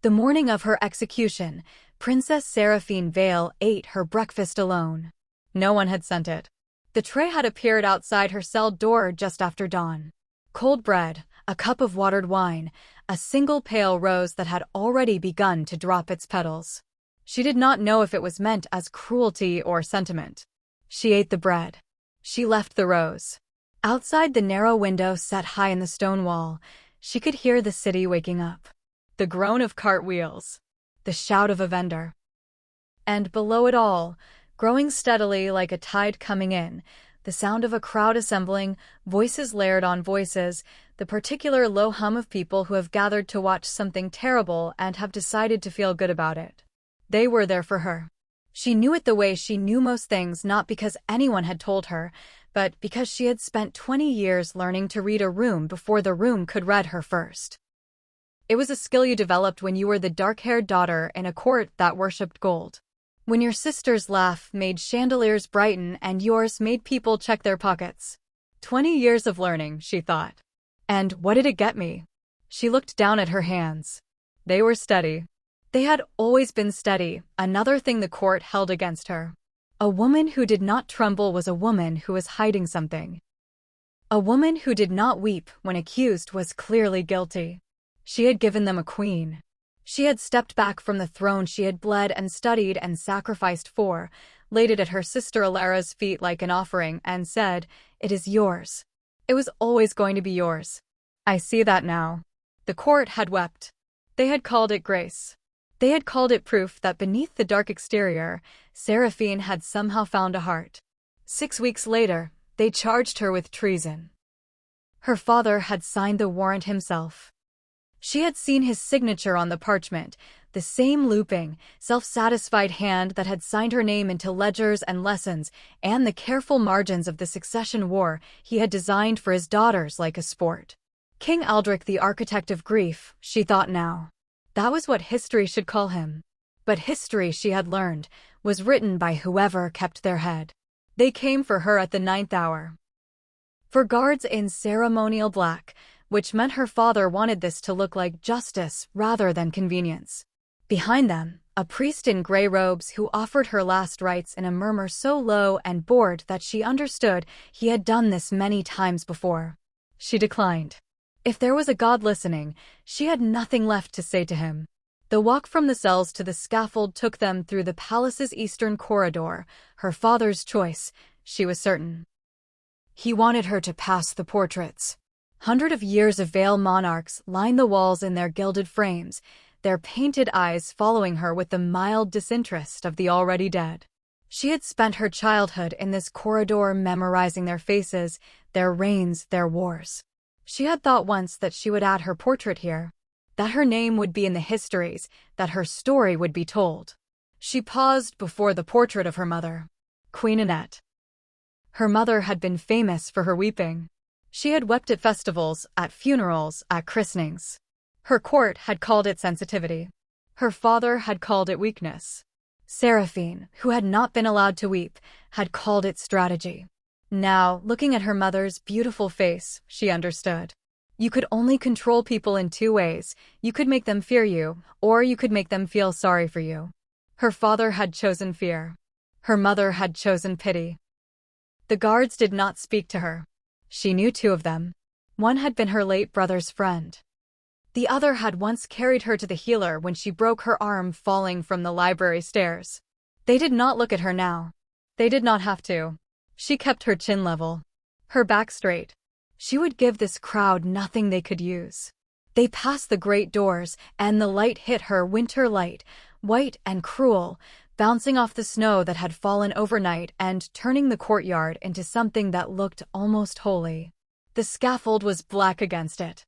The morning of her execution, Princess Seraphine Vael ate her breakfast alone. No one had sent it. The tray had appeared outside her cell door just after dawn. Cold bread, a cup of watered wine, a single pale rose that had already begun to drop its petals. She did not know if it was meant as cruelty or sentiment. She ate the bread. She left the rose. Outside the narrow window set high in the stone wall, she could hear the city waking up. The groan of cartwheels. The shout of a vendor. And below it all, growing steadily like a tide coming in, the sound of a crowd assembling, voices layered on voices, the particular low hum of people who have gathered to watch something terrible and have decided to feel good about it. They were there for her. She knew it the way she knew most things, not because anyone had told her, but because she had spent 20 years learning to read a room before the room could read her first. It was a skill you developed when you were the dark-haired daughter in a court that worshipped gold. When your sister's laugh made chandeliers brighten and yours made people check their pockets. 20 years of learning, she thought. And what did it get me? She looked down at her hands. They were steady. They had always been steady, another thing the court held against her. A woman who did not tremble was a woman who was hiding something. A woman who did not weep when accused was clearly guilty. She had given them a queen. She had stepped back from the throne she had bled and studied and sacrificed for, laid it at her sister Alara's feet like an offering, and said, "It is yours. It was always going to be yours. I see that now." The court had wept. They had called it grace. They had called it proof that beneath the dark exterior, Seraphine had somehow found a heart. 6 weeks later, they charged her with treason. Her father had signed the warrant himself. She had seen his signature on the parchment, the same looping, self-satisfied hand that had signed her name into ledgers and lessons, and the careful margins of the succession war he had designed for his daughters like a sport. King Aldrich, the architect of grief, she thought now. That was what history should call him. But history, she had learned, was written by whoever kept their head. They came for her at the 9th hour. For guards in ceremonial black, which meant her father wanted this to look like justice rather than convenience. Behind them, a priest in gray robes who offered her last rites in a murmur so low and bored that she understood he had done this many times before. She declined. If there was a God listening, she had nothing left to say to him. The walk from the cells to the scaffold took them through the palace's eastern corridor, her father's choice, she was certain. He wanted her to pass the portraits. Hundreds of years of Vael monarchs lined the walls in their gilded frames, their painted eyes following her with the mild disinterest of the already dead. She had spent her childhood in this corridor memorizing their faces, their reigns, their wars. She had thought once that she would add her portrait here, that her name would be in the histories, that her story would be told. She paused before the portrait of her mother, Queen Annette. Her mother had been famous for her weeping. She had wept at festivals, at funerals, at christenings. Her court had called it sensitivity. Her father had called it weakness. Seraphine, who had not been allowed to weep, had called it strategy. Now, looking at her mother's beautiful face, she understood. You could only control people in 2 ways. You could make them fear you, or you could make them feel sorry for you. Her father had chosen fear. Her mother had chosen pity. The guards did not speak to her. She knew 2 of them. One had been her late brother's friend. The other had once carried her to the healer when she broke her arm falling from the library stairs. They did not look at her now. They did not have to. She kept her chin level, her back straight. She would give this crowd nothing they could use. They passed the great doors, and the light hit her, winter light, white and cruel, bouncing off the snow that had fallen overnight and turning the courtyard into something that looked almost holy. The scaffold was black against it.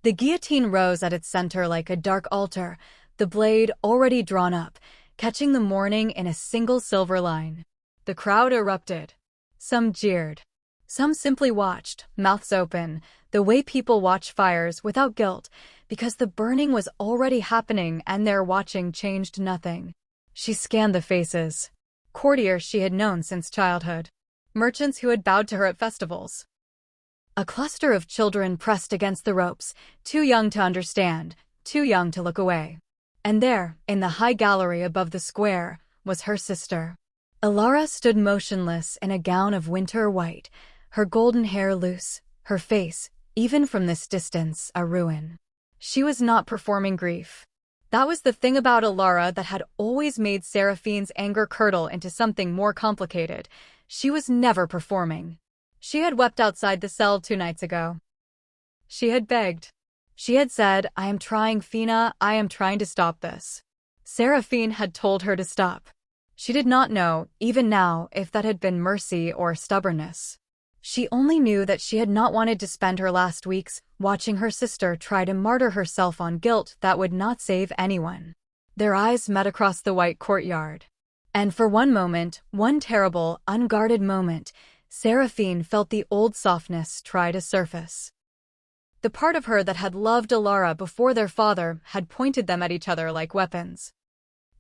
The guillotine rose at its center like a dark altar, the blade already drawn up, catching the morning in a single silver line. The crowd erupted. Some jeered. Some simply watched, mouths open, the way people watch fires without guilt, because the burning was already happening and their watching changed nothing. She scanned the faces. Courtiers she had known since childhood. Merchants who had bowed to her at festivals. A cluster of children pressed against the ropes, too young to understand, too young to look away. And there, in the high gallery above the square, was her sister. Alara stood motionless in a gown of winter white, her golden hair loose, her face, even from this distance, a ruin. She was not performing grief. That was the thing about Alara that had always made Seraphine's anger curdle into something more complicated. She was never performing. She had wept outside the cell 2 nights ago. She had begged. She had said, "I am trying, Fina, I am trying to stop this." Seraphine had told her to stop. She did not know, even now, if that had been mercy or stubbornness. She only knew that she had not wanted to spend her last weeks watching her sister try to martyr herself on guilt that would not save anyone. Their eyes met across the white courtyard. And for one moment, one terrible, unguarded moment, Seraphine felt the old softness try to surface. The part of her that had loved Alara before their father had pointed them at each other like weapons.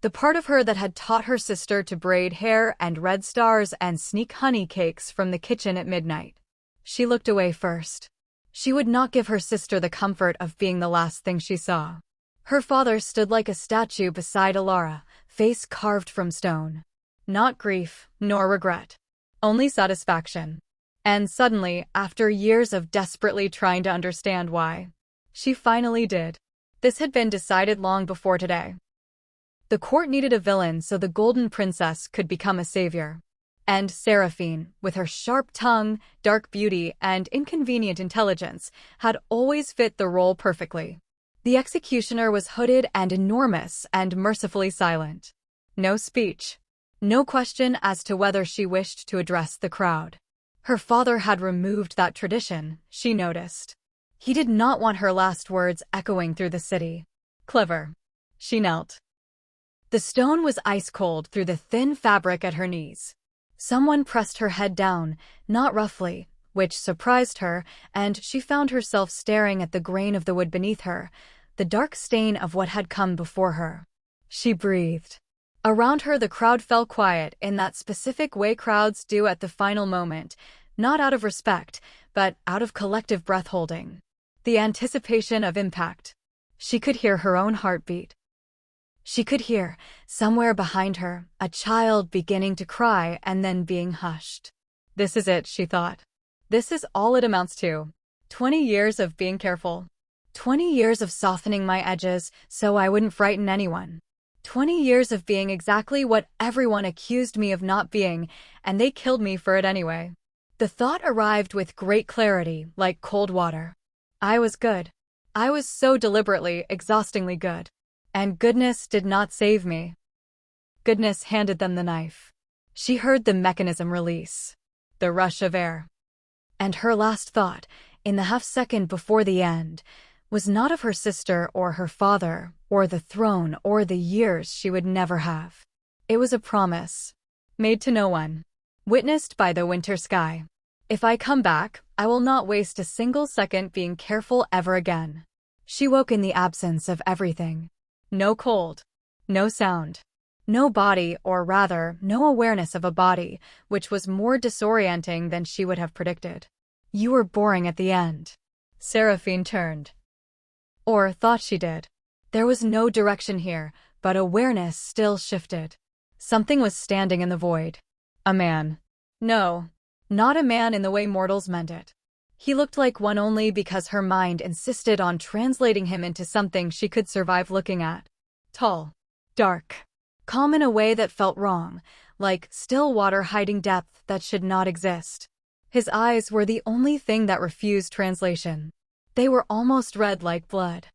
The part of her that had taught her sister to braid hair and red stars and sneak honey cakes from the kitchen at midnight. She looked away first. She would not give her sister the comfort of being the last thing she saw. Her father stood like a statue beside Alara, face carved from stone. Not grief, nor regret. Only satisfaction. And suddenly, after years of desperately trying to understand why, she finally did. This had been decided long before today. The court needed a villain so the Golden Princess could become a savior. And Seraphine, with her sharp tongue, dark beauty, and inconvenient intelligence, had always fit the role perfectly. The executioner was hooded and enormous and mercifully silent. No speech. No question as to whether she wished to address the crowd. Her father had removed that tradition, she noticed. He did not want her last words echoing through the city. Clever. She knelt. The stone was ice-cold through the thin fabric at her knees. Someone pressed her head down, not roughly, which surprised her, and she found herself staring at the grain of the wood beneath her, the dark stain of what had come before her. She breathed. Around her the crowd fell quiet in that specific way crowds do at the final moment, not out of respect, but out of collective breath-holding. The anticipation of impact. She could hear her own heartbeat. She could hear, somewhere behind her, a child beginning to cry and then being hushed. This is it, she thought. This is all it amounts to. 20 years of being careful. 20 years of softening my edges so I wouldn't frighten anyone. 20 years of being exactly what everyone accused me of not being, and they killed me for it anyway. The thought arrived with great clarity, like cold water. I was good. I was so deliberately, exhaustingly good. And goodness did not save me. Goodness handed them the knife. She heard the mechanism release. The rush of air. And her last thought, in the half-second before the end, was not of her sister or her father, or the throne or the years she would never have. It was a promise. Made to no one. Witnessed by the winter sky. If I come back, I will not waste a single second being careful ever again. She woke in the absence of everything. No cold. No sound. No body, or rather, no awareness of a body, which was more disorienting than she would have predicted. You were boring at the end. Seraphine turned. Or thought she did. There was no direction here, but awareness still shifted. Something was standing in the void. A man. No, not a man in the way mortals meant it. He looked like one only because her mind insisted on translating him into something she could survive looking at. Tall. Dark. Calm in a way that felt wrong, like still water hiding depth that should not exist. His eyes were the only thing that refused translation. They were almost red like blood.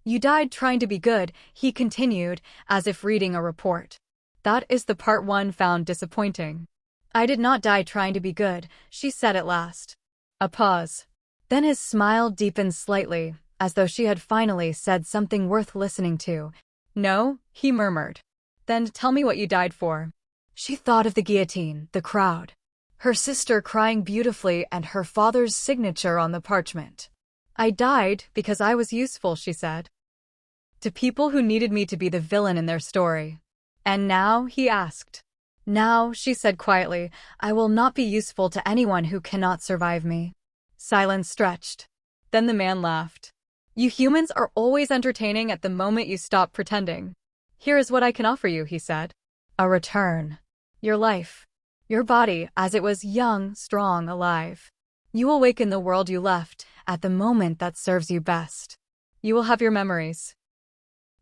You died trying to be good, he continued, as if reading a report. That is the part one found disappointing. I did not die trying to be good, she said at last. A pause. Then his smile deepened slightly, as though she had finally said something worth listening to. No, he murmured. Then tell me what you died for. She thought of the guillotine, the crowd. Her sister crying beautifully and her father's signature on the parchment. I died because I was useful, she said. To people who needed me to be the villain in their story. And now, he asked. Now, she said quietly, I will not be useful to anyone who cannot survive me. Silence stretched. Then the man laughed. You humans are always entertaining at the moment you stop pretending. Here is what I can offer you, he said. A return. Your life. Your body as it was young, strong, alive. You will wake in the world you left, at the moment that serves you best. You will have your memories.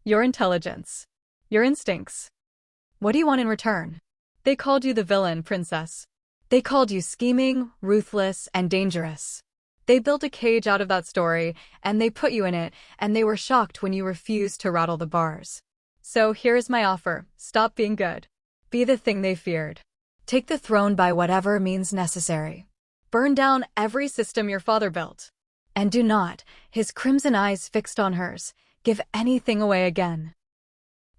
Your intelligence. Your instincts. What do you want in return? They called you the villain, princess. They called you scheming, ruthless, and dangerous. They built a cage out of that story, and they put you in it, and they were shocked when you refused to rattle the bars. So here is my offer. Stop being good. Be the thing they feared. Take the throne by whatever means necessary. Burn down every system your father built. And do not, his crimson eyes fixed on hers, give anything away again.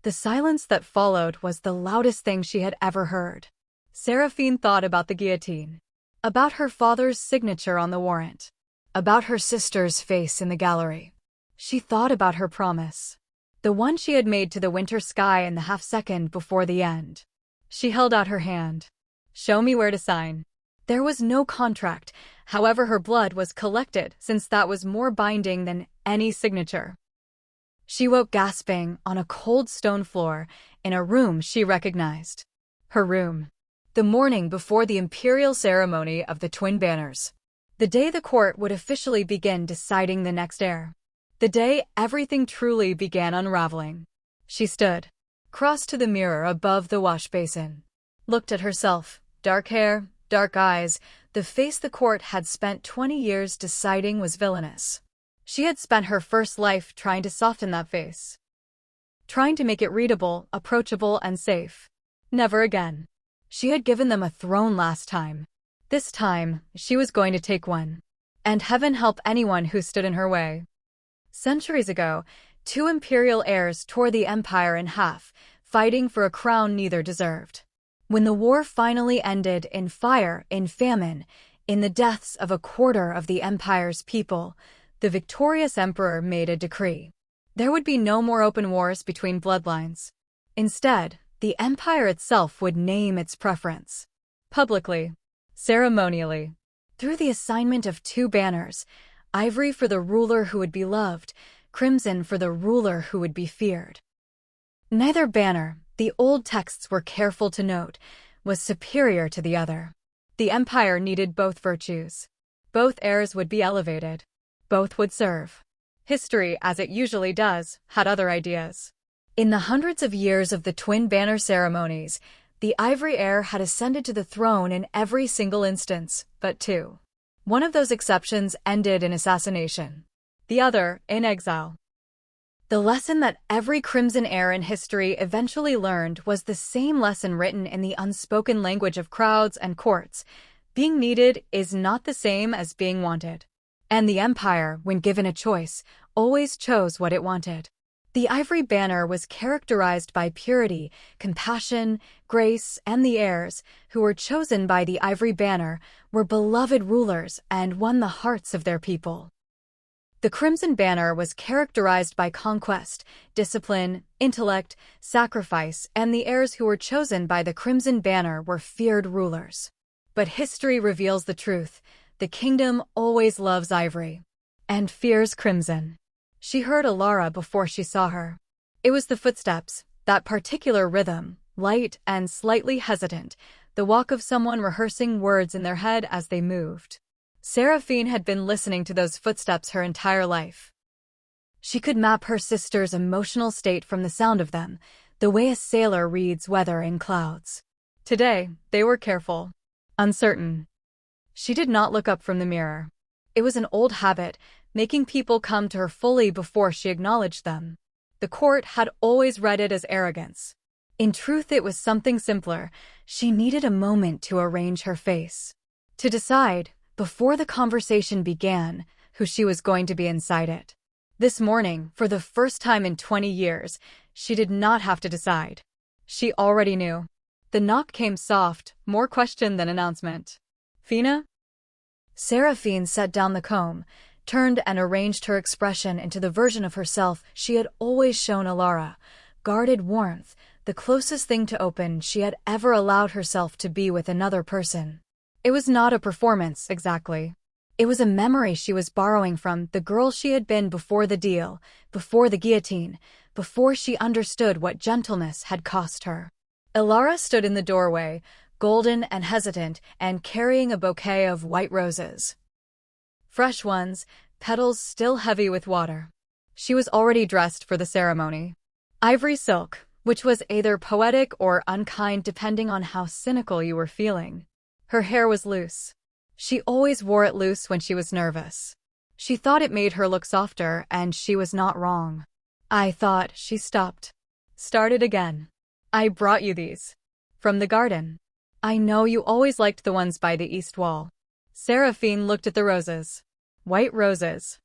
The silence that followed was the loudest thing she had ever heard. Seraphine thought about the guillotine, about her father's signature on the warrant, about her sister's face in the gallery. She thought about her promise, the one she had made to the winter sky in the half-second before the end. She held out her hand. Show me where to sign. There was no contract, however her blood was collected since that was more binding than any signature. She woke gasping on a cold stone floor in a room she recognized. Her room. The morning before the imperial ceremony of the twin banners. The day the court would officially begin deciding the next heir. The day everything truly began unraveling. She stood, crossed to the mirror above the wash basin, looked at herself, dark hair, dark eyes, the face the court had spent 20 years deciding was villainous. She had spent her first life trying to soften that face, trying to make it readable, approachable, and safe. Never again. She had given them a throne last time. This time, she was going to take one. And heaven help anyone who stood in her way. Centuries ago, 2 imperial heirs tore the empire in half, fighting for a crown neither deserved. When the war finally ended in fire, in famine, in the deaths of a quarter of the empire's people, the victorious emperor made a decree. There would be no more open wars between bloodlines. Instead, the empire itself would name its preference. Publicly, ceremonially, through the assignment of 2 banners, ivory for the ruler who would be loved, crimson for the ruler who would be feared. Neither banner, the old texts were careful to note, was superior to the other. The empire needed both virtues. Both heirs would be elevated. Both would serve. History, as it usually does, had other ideas. In the hundreds of years of the twin banner ceremonies, the ivory heir had ascended to the throne in every single instance, but 2. One of those exceptions ended in assassination. The other, in exile. The lesson that every crimson heir in history eventually learned was the same lesson written in the unspoken language of crowds and courts. Being needed is not the same as being wanted. And the empire, when given a choice, always chose what it wanted. The ivory banner was characterized by purity, compassion, grace, and the heirs, who were chosen by the ivory banner, were beloved rulers and won the hearts of their people. The crimson banner was characterized by conquest, discipline, intellect, sacrifice, and the heirs who were chosen by the crimson banner were feared rulers. But history reveals the truth. The kingdom always loves ivory and fears crimson. She heard Alara before she saw her. It was the footsteps, that particular rhythm, light and slightly hesitant, the walk of someone rehearsing words in their head as they moved. Seraphine had been listening to those footsteps her entire life. She could map her sister's emotional state from the sound of them, the way a sailor reads weather in clouds. Today, they were careful, uncertain. She did not look up from the mirror. It was an old habit, making people come to her fully before she acknowledged them. The court had always read it as arrogance. In truth, it was something simpler. She needed a moment to arrange her face, to decide, before the conversation began, who she was going to be inside it. This morning, for the first time in 20 years, she did not have to decide. She already knew. The knock came soft, more question than announcement. Fina? Seraphine set down the comb, turned and arranged her expression into the version of herself she had always shown Alara, guarded warmth, the closest thing to open she had ever allowed herself to be with another person. It was not a performance, exactly. It was a memory she was borrowing from the girl she had been before the deal, before the guillotine, before she understood what gentleness had cost her. Ilara stood in the doorway, golden and hesitant, and carrying a bouquet of white roses. Fresh ones, petals still heavy with water. She was already dressed for the ceremony. Ivory silk, which was either poetic or unkind depending on how cynical you were feeling. Her hair was loose. She always wore it loose when she was nervous. She thought it made her look softer, and she was not wrong. I thought she stopped. Started again. I brought you these. From the garden. I know you always liked the ones by the east wall. Seraphine looked at the roses. White roses.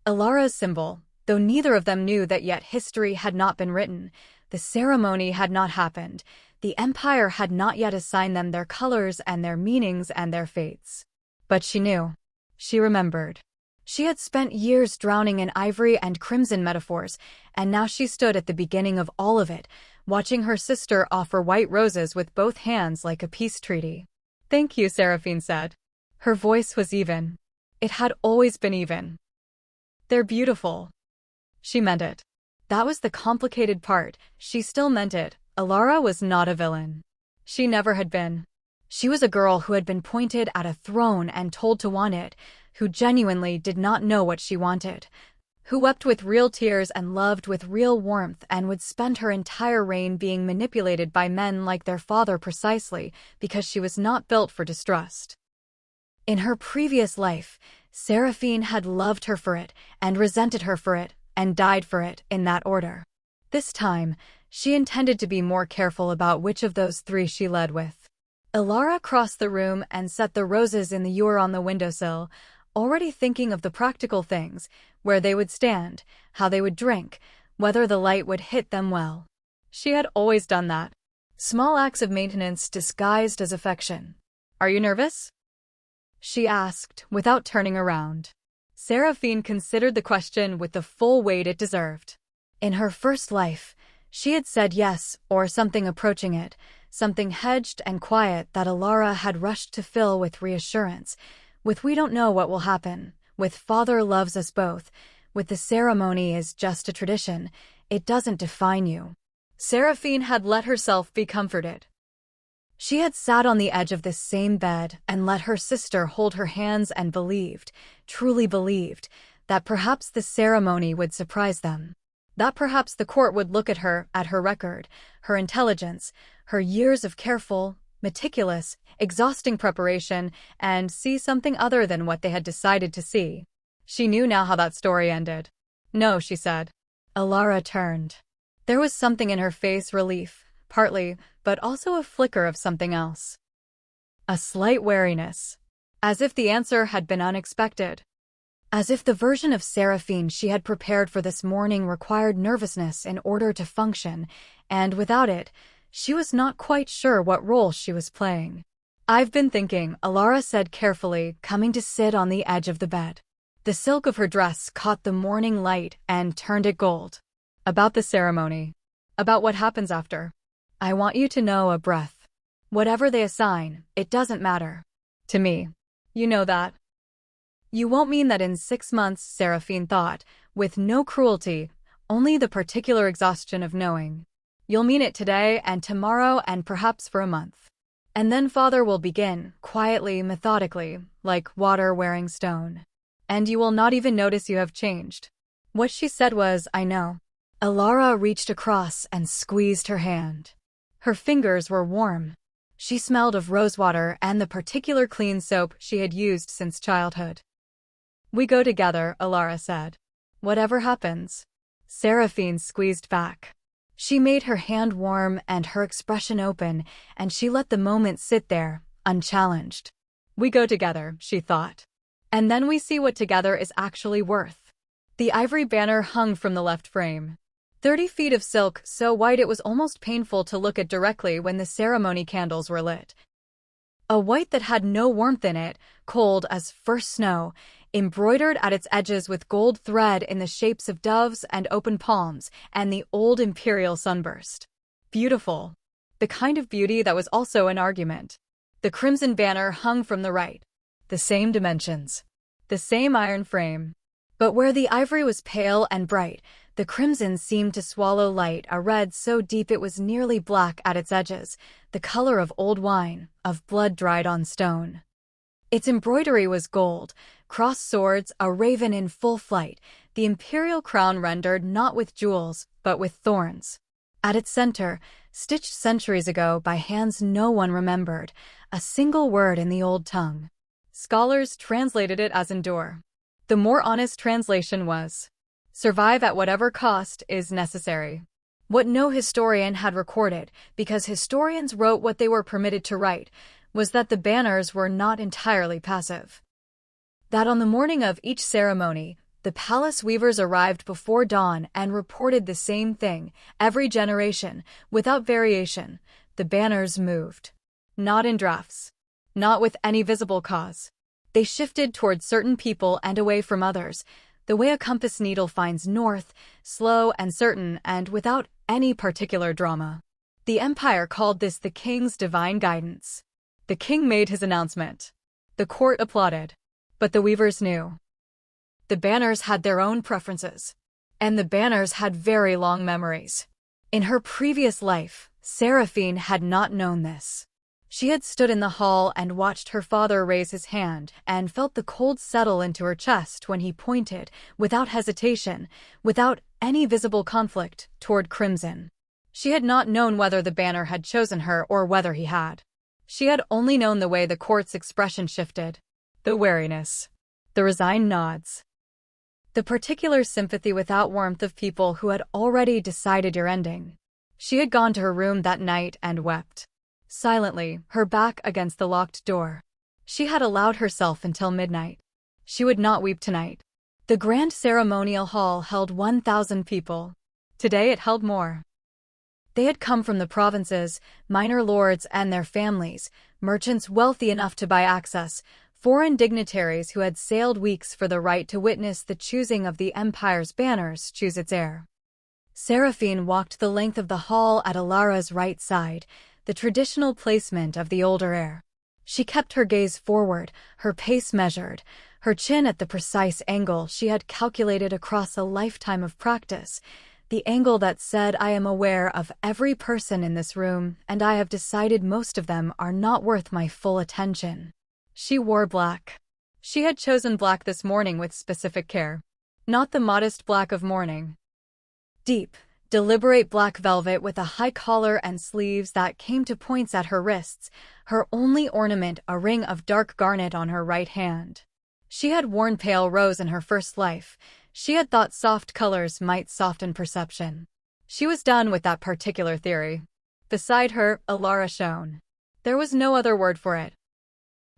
Ilara's symbol, though neither of them knew that yet history had not been written. The ceremony had not happened. The Empire had not yet assigned them their colors and their meanings and their fates. But she knew. She remembered. She had spent years drowning in ivory and crimson metaphors, and now she stood at the beginning of all of it, watching her sister offer white roses with both hands like a peace treaty. "Thank you," Seraphine said. Her voice was even. It had always been even. "They're beautiful." She meant it. That was the complicated part. She still meant it. Ilara was not a villain. She never had been. She was a girl who had been pointed at a throne and told to want it, who genuinely did not know what she wanted, who wept with real tears and loved with real warmth and would spend her entire reign being manipulated by men like their father precisely because she was not built for distrust. In her previous life, Seraphine had loved her for it and resented her for it and died for it in that order. This time, she intended to be more careful about which of those three she led with. Ilara crossed the room and set the roses in the ewer on the windowsill, already thinking of the practical things, where they would stand, how they would drink, whether the light would hit them well. She had always done that. Small acts of maintenance disguised as affection. "Are you nervous?" she asked, without turning around. Seraphine considered the question with the full weight it deserved. In her first life, she had said yes, or something approaching it, something hedged and quiet that Ilara had rushed to fill with reassurance, with "we don't know what will happen," with "father loves us both," with "the ceremony is just a tradition, it doesn't define you." Seraphine had let herself be comforted. She had sat on the edge of this same bed and let her sister hold her hands and believed, truly believed, that perhaps the ceremony would surprise them. That perhaps the court would look at her record, her intelligence, her years of careful, meticulous, exhausting preparation, and see something other than what they had decided to see. She knew now how that story ended. "No," she said. Ilara turned. There was something in her face, relief, partly, but also a flicker of something else. A slight wariness. As if the answer had been unexpected. As if the version of Seraphine she had prepared for this morning required nervousness in order to function, and without it, she was not quite sure what role she was playing. "I've been thinking," Ilara said carefully, coming to sit on the edge of the bed. The silk of her dress caught the morning light and turned it gold. "About the ceremony. About what happens after. I want you to know a breath. Whatever they assign, it doesn't matter. To me. You know that." "You won't mean that in 6 months," Seraphine thought, with no cruelty, only the particular exhaustion of knowing. "You'll mean it today and tomorrow and perhaps for a month. And then father will begin, quietly, methodically, like water wearing stone. And you will not even notice you have changed." What she said was, "I know." Ilara reached across and squeezed her hand. Her fingers were warm. She smelled of rosewater and the particular clean soap she had used since childhood. "We go together," Ilara said. "Whatever happens." Seraphine squeezed back. She made her hand warm and her expression open, and she let the moment sit there, unchallenged. "We go together," she thought. "And then we see what together is actually worth." The ivory banner hung from the left frame. 30 feet of silk, so white it was almost painful to look at directly when the ceremony candles were lit. A white that had no warmth in it, cold as first snow, embroidered at its edges with gold thread in the shapes of doves and open palms, and the old imperial sunburst. Beautiful. The kind of beauty that was also an argument. The crimson banner hung from the right. the same dimensions, the same iron frame. But where the ivory was pale and bright, the crimson seemed to swallow light, a red so deep it was nearly black at its edges, the color of old wine, of blood dried on stone. Its embroidery was gold, crossed swords, a raven in full flight, the imperial crown rendered not with jewels, but with thorns. At its center, stitched centuries ago by hands no one remembered, a single word in the old tongue. Scholars translated it as endure. The more honest translation was, survive at whatever cost is necessary. What no historian had recorded, because historians wrote what they were permitted to write, was that the banners were not entirely passive. That on the morning of each ceremony, the palace weavers arrived before dawn and reported the same thing, every generation, without variation, the banners moved. Not in drafts. Not with any visible cause. They shifted toward certain people and away from others, the way a compass needle finds north, slow and certain and without any particular drama. The empire called this the king's divine guidance. The king made his announcement. The court applauded. But the weavers knew. The banners had their own preferences. And the banners had very long memories. In her previous life, Seraphine had not known this. She had stood in the hall and watched her father raise his hand and felt the cold settle into her chest when he pointed, without hesitation, without any visible conflict, toward crimson. She had not known whether the banner had chosen her or whether he had. She had only known the way the court's expression shifted. The wariness. The resigned nods. The particular sympathy without warmth of people who had already decided your ending. She had gone to her room that night and wept. Silently, her back against the locked door. She had allowed herself until midnight. She would not weep tonight. The grand ceremonial hall held 1,000 people. Today it held more. They had come from the provinces, minor lords and their families, merchants wealthy enough to buy access, foreign dignitaries who had sailed weeks for the right to witness the choosing of the empire's banners choose its heir. Seraphine walked the length of the hall at Alara's right side, the traditional placement of the older heir. She kept her gaze forward, her pace measured, her chin at the precise angle she had calculated across a lifetime of practice, the angle that said, I am aware of every person in this room, and I have decided most of them are not worth my full attention. She wore black. She had chosen black this morning with specific care. Not the modest black of mourning. Deep, deliberate black velvet with a high collar and sleeves that came to points at her wrists, her only ornament a ring of dark garnet on her right hand. She had worn pale rose in her first life. She had thought soft colors might soften perception. She was done with that particular theory. Beside her, Alara shone. There was no other word for it.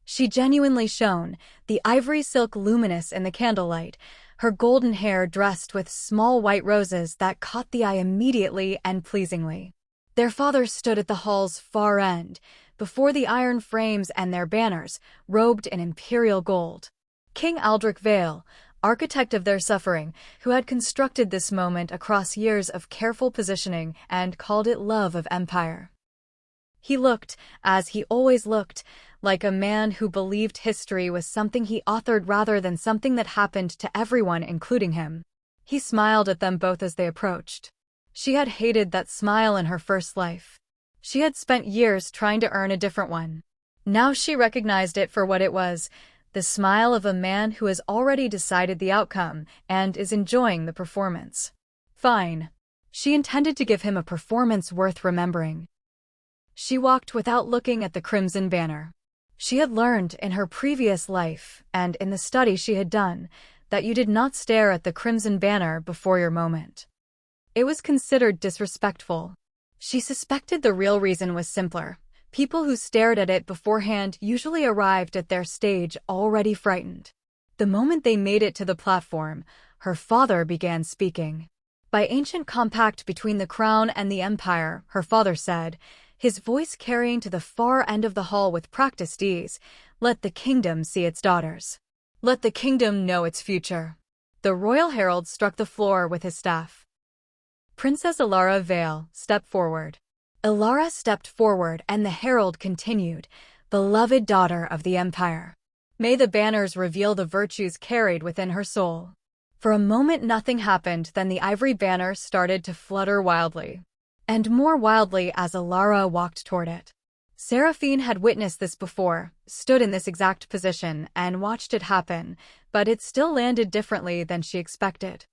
She genuinely shone, the ivory silk luminous in the candlelight, her golden hair dressed with small white roses that caught the eye immediately and pleasingly. Their father stood at the hall's far end, before the iron frames and their banners, robed in imperial gold. King Aldrich Vael, architect of their suffering, who had constructed this moment across years of careful positioning and called it love of empire. He looked, as he always looked, like a man who believed history was something he authored rather than something that happened to everyone, including him. He smiled at them both as they approached. She had hated that smile in her first life. She had spent years trying to earn a different one. Now she recognized it for what it was, the smile of a man who has already decided the outcome and is enjoying the performance. Fine. She intended to give him a performance worth remembering. She walked without looking at the crimson banner. She had learned in her previous life, and in the study she had done, that you did not stare at the crimson banner before your moment. It was considered disrespectful. She suspected the real reason was simpler. People who stared at it beforehand usually arrived at their stage already frightened. The moment they made it to the platform, her father began speaking. By ancient compact between the crown and the empire, her father said, his voice carrying to the far end of the hall with practiced ease, let the kingdom see its daughters. Let the kingdom know its future. The royal herald struck the floor with his staff. Princess Seraphine Vael, step forward. Alara stepped forward and the herald continued, beloved daughter of the empire. May the banners reveal the virtues carried within her soul. For a moment nothing happened, then the ivory banner started to flutter wildly. And more wildly as Alara walked toward it. Seraphine had witnessed this before, stood in this exact position, and watched it happen, but it still landed differently than she expected.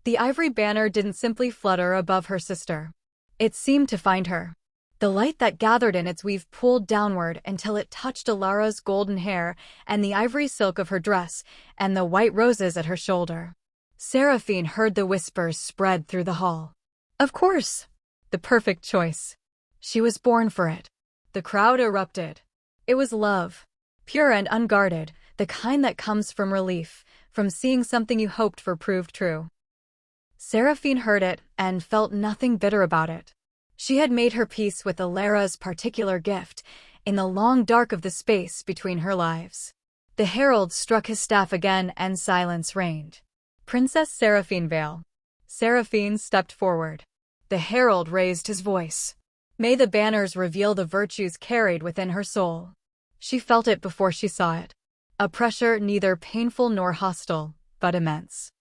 The ivory banner didn't simply flutter above her sister. It seemed to find her. The light that gathered in its weave pulled downward until it touched Alara's golden hair and the ivory silk of her dress and the white roses at her shoulder. Seraphine heard the whispers spread through the hall. Of course! The perfect choice. She was born for it. The crowd erupted. It was love. Pure and unguarded, the kind that comes from relief, from seeing something you hoped for proved true. Seraphine heard it and felt nothing bitter about it. She had made her peace with Alara's particular gift, in the long dark of the space between her lives. The herald struck his staff again and silence reigned. Princess Seraphine Vael. Seraphine stepped forward. The herald raised his voice. May the banners reveal the virtues carried within her soul. She felt it before she saw it. A pressure neither painful nor hostile, but immense.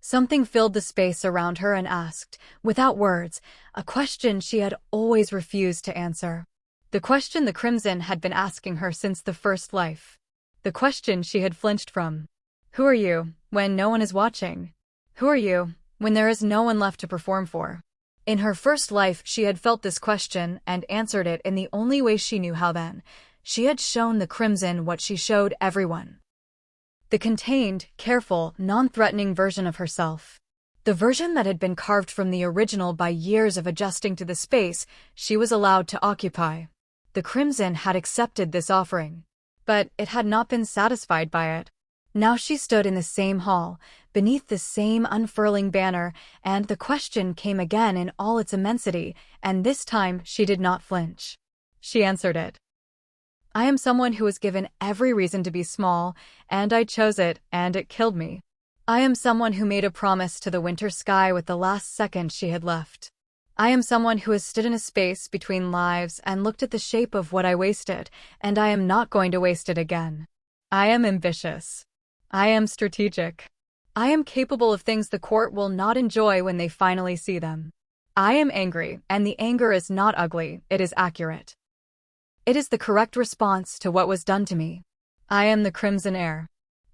Something filled the space around her and asked, without words, a question she had always refused to answer. The question the Crimson had been asking her since the first life. The question she had flinched from. Who are you, when no one is watching? Who are you, when there is no one left to perform for? In her first life she had felt this question and answered it in the only way she knew how then. She had shown the Crimson what she showed everyone. The contained, careful, non-threatening version of herself. The version that had been carved from the original by years of adjusting to the space she was allowed to occupy. The Crimson had accepted this offering, but it had not been satisfied by it. Now she stood in the same hall, beneath the same unfurling banner, and the question came again in all its immensity, and this time she did not flinch. She answered it. I am someone who was given every reason to be small, and I chose it, and it killed me. I am someone who made a promise to the winter sky with the last second she had left. I am someone who has stood in a space between lives and looked at the shape of what I wasted, and I am not going to waste it again. I am ambitious. I am strategic. I am capable of things the court will not enjoy when they finally see them. I am angry, and the anger is not ugly, it is accurate. It is the correct response to what was done to me. I am the Crimson Heir.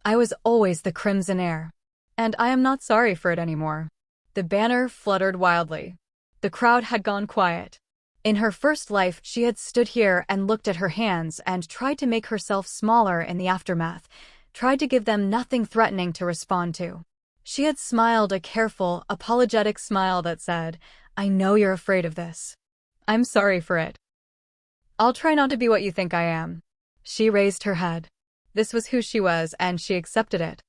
I was always the Crimson Heir. And I am not sorry for it anymore. The banner fluttered wildly. The crowd had gone quiet. In her first life, she had stood here and looked at her hands and tried to make herself smaller in the aftermath, tried to give them nothing threatening to respond to. She had smiled a careful, apologetic smile that said, I know you're afraid of this. I'm sorry for it. I'll try not to be what you think I am. She raised her head. This was who she was, and she accepted it.